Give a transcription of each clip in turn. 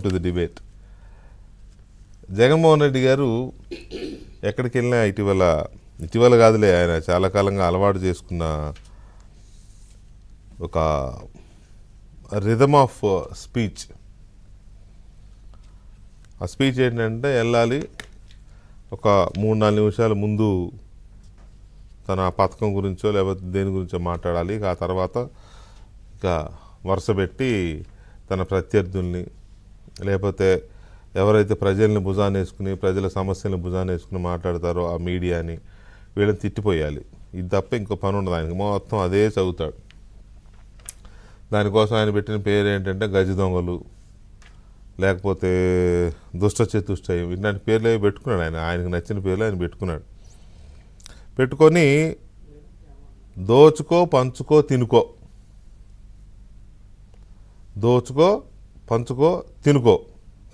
To the debate. Jaganmohan Reddy గారు ఎక్కడికి వెళ్ళినా ఇటీవల కాదులే, ఆయన చాలా కాలంగా అలవాటు చేసుకున్న ఒక రిథమ్ ఆఫ్ స్పీచ్. ఆ స్పీచ్ ఏంటంటే వెళ్ళాలి, ఒక 3-4 నిమిషాల ముందు తన పథకం గురించో లేకపోతే దేని గురించో మాట్లాడాలి. ఆ తర్వాత ఇక వరుస పెట్టి తన ప్రత్యర్థుల్ని లేకపోతే ఎవరైతే ప్రజల్ని భుజాన్ని వేసుకుని ప్రజల సమస్యలను భుజాన్ని వేసుకుని మాట్లాడతారో ఆ మీడియాని వీళ్ళని తిట్టిపోయాలి. ఇది తప్ప ఇంకో పని ఉండదు ఆయనకి. మొత్తం అదే చదువుతాడు. దానికోసం ఆయన పెట్టిన పేరు ఏంటంటే గజ దొంగలు, లేకపోతే దుష్ట చతుష్టయం, ఇలాంటి పేర్లు అవి పెట్టుకున్నాడు. ఆయనకు నచ్చిన పేర్లు ఆయన పెట్టుకున్నాడు. పెట్టుకొని దోచుకో పంచుకో తినుకో, దోచుకో పంచుకో తినుకో.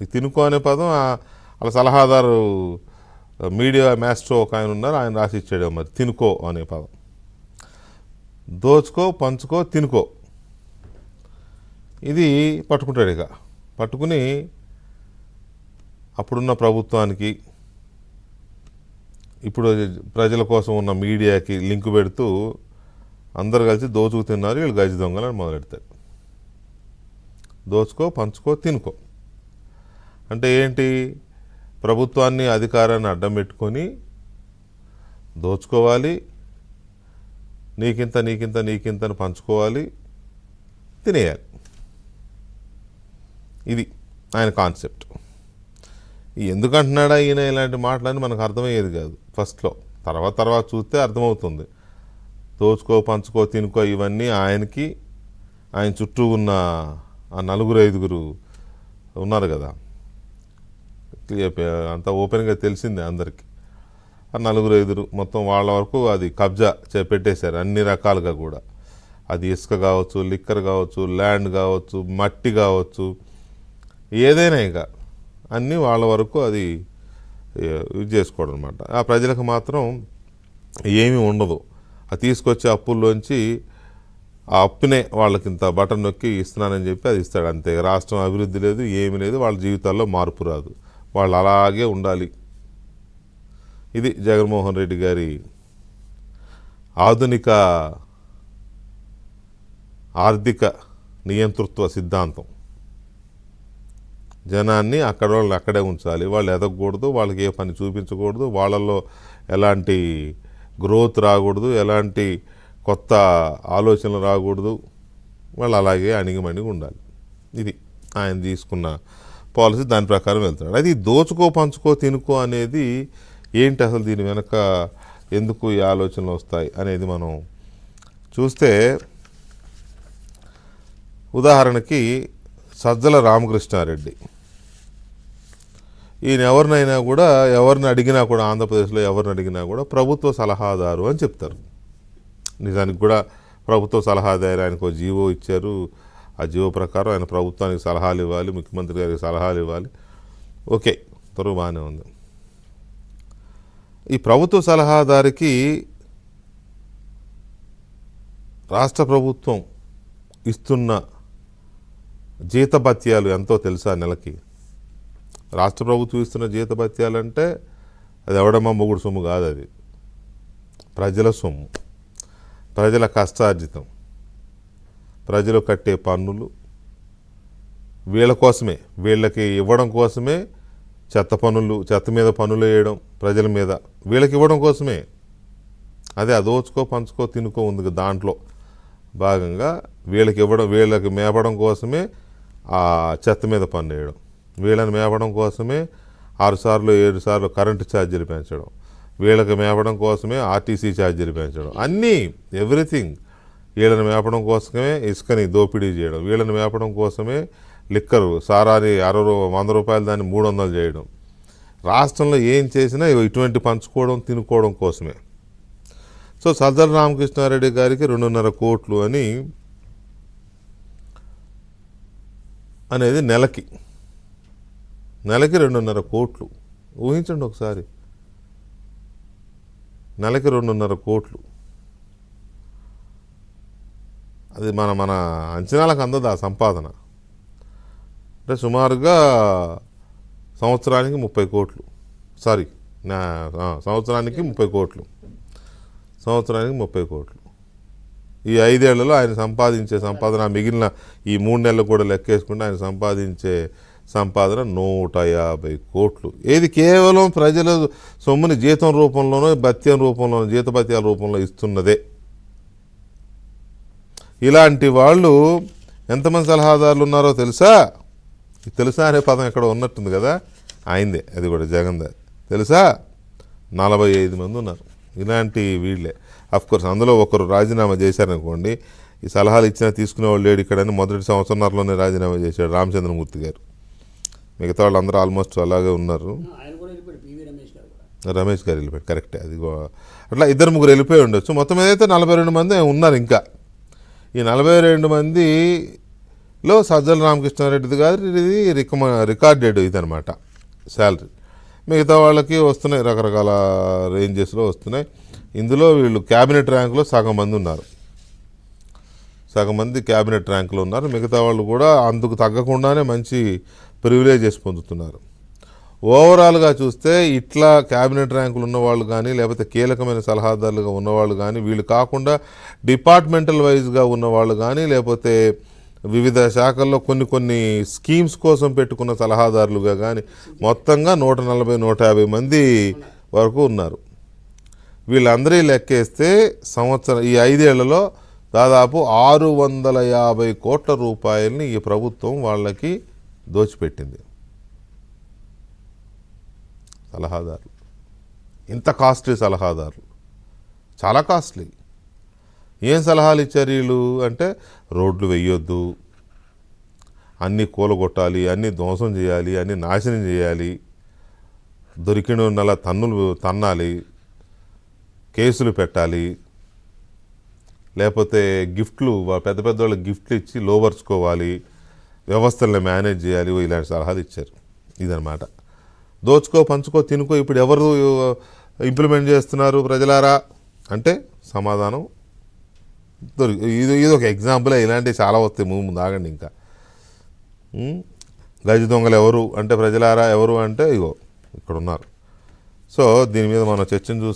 ఈ తినుకో అనే పదం వాళ్ళ సలహాదారు మీడియా మాస్ట్రో ఒక ఆయన ఉన్నారు, ఆయన రాసి ఇచ్చాడు. మరి తినుకో అనే పదం, దోచుకో పంచుకో తినుకో, ఇది పట్టుకుంటాడు. ఇక పట్టుకుని అప్పుడున్న ప్రభుత్వానికి ఇప్పుడు ప్రజల కోసం ఉన్న మీడియాకి లింకు పెడుతూ అందరు కలిసి దోచుకు తిన్నారు, వీళ్ళు గజ దొంగలని మొదలెడతారు. దోచుకో పంచుకో తినుకో అంటే ఏంటి? ప్రభుత్వాన్ని అధికారాన్ని అడ్డం పెట్టుకొని దోచుకోవాలి, నీకింత నీకింత నీకింత అని పంచుకోవాలి, తినేయాలి. ఇది ఆయన కాన్సెప్ట్. ఎందుకంటున్నాడా ఈయన ఇలాంటి మాటలని మనకు అర్థమయ్యేది కాదు ఫస్ట్లో. తర్వాత చూస్తే అర్థమవుతుంది. దోచుకో పంచుకో తినుకో ఇవన్నీ ఆయనకి, ఆయన చుట్టూ ఉన్న ఆ 4-5 ఉన్నారు కదా, అంతా ఓపెన్గా తెలిసిందే అందరికీ. ఆ 4-5 మొత్తం వాళ్ళ వరకు అది కబ్జా పెట్టేశారు అన్ని రకాలుగా కూడా. అది ఇసుక కావచ్చు, లిక్కర్ కావచ్చు, ల్యాండ్ కావచ్చు, మట్టి కావచ్చు, ఏదైనా ఇక అన్నీ వాళ్ళ వరకు అది ఇది చేసుకోవడం అనమాట. ఆ ప్రజలకు మాత్రం ఏమీ ఉండదు. అది తీసుకొచ్చే అప్పుల్లోంచి ఆ అప్పునే వాళ్ళకి ఇంత బటన్ నొక్కి ఇస్తున్నానని చెప్పి అది ఇస్తాడు అంతే. రాష్ట్రం అభివృద్ధి లేదు, ఏమీ లేదు, వాళ్ళ జీవితాల్లో మార్పు రాదు, వాళ్ళు అలాగే ఉండాలి. ఇది జగన్మోహన్ రెడ్డి గారి ఆధునిక ఆర్థిక నియంతృత్వ సిద్ధాంతం. జనాన్ని అక్కడ వాళ్ళని అక్కడే ఉంచాలి, వాళ్ళు ఎదగకూడదు, వాళ్ళకి ఏ పని చూపించకూడదు, వాళ్ళల్లో ఎలాంటి గ్రోత్ రాకూడదు, ఎలాంటి కొత్త ఆలోచనలు రాకూడదు, వాళ్ళు అలాగే అణిగిమణిగి ఉండాలి. ఇది ఆయన తీసుకున్న పాలసీ, దాని ప్రకారం వెళ్తాడు. అది దోచుకో పంచుకో తినుకో అనేది ఏంటి, అసలు దీని వెనక ఎందుకు ఈ ఆలోచనలు వస్తాయి అనేది మనం చూస్తే, ఉదాహరణకి సజ్జల రామకృష్ణారెడ్డి, ఈయన ఎవరిని అడిగినా కూడా ఆంధ్రప్రదేశ్లో ఎవరిని అడిగినా కూడా ప్రభుత్వ సలహాదారు అని చెప్తారు. నిజానికి కూడా ప్రభుత్వ సలహాదారు, ఆయనకు జీవో ఇచ్చారు. ఆ జీవో ప్రకారం ఆయన ప్రభుత్వానికి సలహాలు ఇవ్వాలి, ముఖ్యమంత్రి గారికి సలహాలు ఇవ్వాలి. ఓకే, త్వరగా బాగానే ఉంది. ఈ ప్రభుత్వ సలహాదారికి రాష్ట్ర ప్రభుత్వం ఇస్తున్న జీతభత్యాలు ఎంతో తెలుసా? నెలకి రాష్ట్ర ప్రభుత్వం ఇస్తున్న జీతభత్యాలు అంటే అది ఎవడమ్మా మొగుడు సొమ్ము కాదు, అది ప్రజల సొమ్ము, ప్రజల కష్టార్జితం, ప్రజలు కట్టే పన్నులు, వీళ్ళ కోసమే, వీళ్ళకి ఇవ్వడం కోసమే చెత్త మీద పన్నులు వేయడం ప్రజల మీద, వీళ్ళకి ఇవ్వడం కోసమే. అదే అదోచుకో పంచుకో తినుకో ఉంది, దాంట్లో భాగంగా వీళ్ళకి మేపడం కోసమే ఆ చెత్త మీద పన్ను వేయడం, వీళ్ళని మేపడం కోసమే 6 సార్లు 7 సార్లు కరెంటు ఛార్జీలు పెంచడం, వీళ్ళకి మేపడం కోసమే ఆర్టీసీ ఛార్జీలు పెంచడం, అన్నీ ఎవ్రీథింగ్. వీళ్ళని మేపడం కోసమే ఇసుకని దోపిడీ చేయడం, వీళ్ళని మేపడం కోసమే లిక్కరు సారాని 100 రూపాయలు దాన్ని 300 చేయడం. రాష్ట్రంలో ఏం చేసినా ఇటువంటి పంచుకోవడం తినుకోవడం కోసమే. సో సజ్జల రామకృష్ణారెడ్డి గారికి 2.5 కోట్లు అనేది నెలకి 2.5 కోట్లు. ఊహించండి ఒకసారి, నెలకి 2.5 కోట్లు. అది మన అంచనాలకు అందదు ఆ సంపాదన. అంటే సుమారుగా సంవత్సరానికి 30 కోట్లు, సారీ సంవత్సరానికి 30 కోట్లు, సంవత్సరానికి 30 కోట్లు. ఈ 5 ఏళ్లలో ఆయన సంపాదించే సంపాదన మిగిలిన ఈ 3 నెలలు కూడా లెక్కేసుకుంటే ఆయన సంపాదించే సంపాదన 150 కోట్లు. ఏది కేవలం ప్రజల సొమ్ముని జీతం రూపంలోనో భత్యం రూపంలోనో జీతభత్యాల రూపంలో ఇస్తున్నదే. ఇలాంటి వాళ్ళు ఎంతమంది సలహాదారులు ఉన్నారో తెలుసా? తెలుసా అనే పదం ఎక్కడ ఉన్నట్టుంది కదా, ఆయనదే, అది కూడా జగన్దే. తెలుసా? 45 మంది ఉన్నారు ఇలాంటి వీళ్ళే. కోర్స్ అందులో ఒకరు రాజీనామా చేశారనుకోండి, ఈ సలహాలు ఇచ్చినా తీసుకునేవాళ్ళు లేడు ఇక్కడని మొదటి సంవత్సరంలోనే రాజీనామా చేశాడు రామచంద్రమూర్తి గారు. మిగతా వాళ్ళు అందరూ ఆల్మోస్ట్ అలాగే ఉన్నారు. రమేష్ గారు వెళ్ళిపోయాడు, కరెక్టే. అది అట్లా 2-3 వెళ్ళిపోయి ఉండొచ్చు. మొత్తం ఏదైతే 42 మంది ఉన్నారు. ఇంకా ఈ 42 మందిలో సజ్జల రామకృష్ణారెడ్డిది కాదు, ఇది రికార్డెడ్ ఇదనమాట శాలరీ. మిగతా వాళ్ళకి వస్తున్నాయి, రకరకాల రేంజెస్లో వస్తున్నాయి. ఇందులో వీళ్ళు క్యాబినెట్ ర్యాంకులో సగం మంది ఉన్నారు, సగం మంది క్యాబినెట్ ర్యాంకులో ఉన్నారు. మిగతా వాళ్ళు కూడా అందుకు తగ్గకుండానే మంచి ప్రివిలేజెస్ పొందుతున్నారు. ఓవరాల్గా చూస్తే ఇట్లా క్యాబినెట్ ర్యాంకులు ఉన్నవాళ్ళు కానీ, లేకపోతే కీలకమైన సలహాదారులుగా ఉన్నవాళ్ళు కానీ, వీళ్ళు కాకుండా డిపార్ట్మెంటల్ వైజ్గా ఉన్నవాళ్ళు కానీ, లేకపోతే వివిధ శాఖల్లో కొన్ని స్కీమ్స్ కోసం పెట్టుకున్న సలహాదారులుగా కానీ మొత్తంగా 140-150 మంది వరకు ఉన్నారు. వీళ్ళందరి లెక్కేస్తే ఈ 5 ఏళ్లలో దాదాపు 650 కోట్ల రూపాయలని ఈ ప్రభుత్వం వాళ్ళకి దోచిపెట్టింది. సలహాదారులు ఇంత కాస్ట్లీ సలహాదారులు, చాలా కాస్ట్లీ. ఏం సలహాలు ఇచ్చారు వీళ్ళు అంటే, రోడ్లు వేయొద్దు, అన్నీ కూలగొట్టాలి, అన్నీ ధ్వంసం చేయాలి, అన్నీ నాశనం చేయాలి, దొరికిన తన్నాలి, కేసులు పెట్టాలి, లేకపోతే గిఫ్ట్లు పెద్ద వాళ్ళకి గిఫ్ట్లు ఇచ్చి లోపరుచుకోవాలి, వ్యవస్థలను మేనేజ్ చేయాలి, ఇలాంటి సలహాలు ఇచ్చారు. ఇదనమాట. దోచుకో పంచుకో తినుకో ఇప్పుడు ఎవరు ఇంప్లిమెంట్ చేస్తున్నారు ప్రజలారా అంటే సమాధానం ఇది ఒక ఎగ్జాంపులే. ఇలాంటివి చాలా వస్తాయి, ముందు ఆగండి. ఇంకా గజ దొంగలు ఎవరు అంటే ప్రజలారా ఎవరు అంటే ఇగో ఇక్కడ ఉన్నారు. సో దీని మీద మనం చర్చను చూస్తే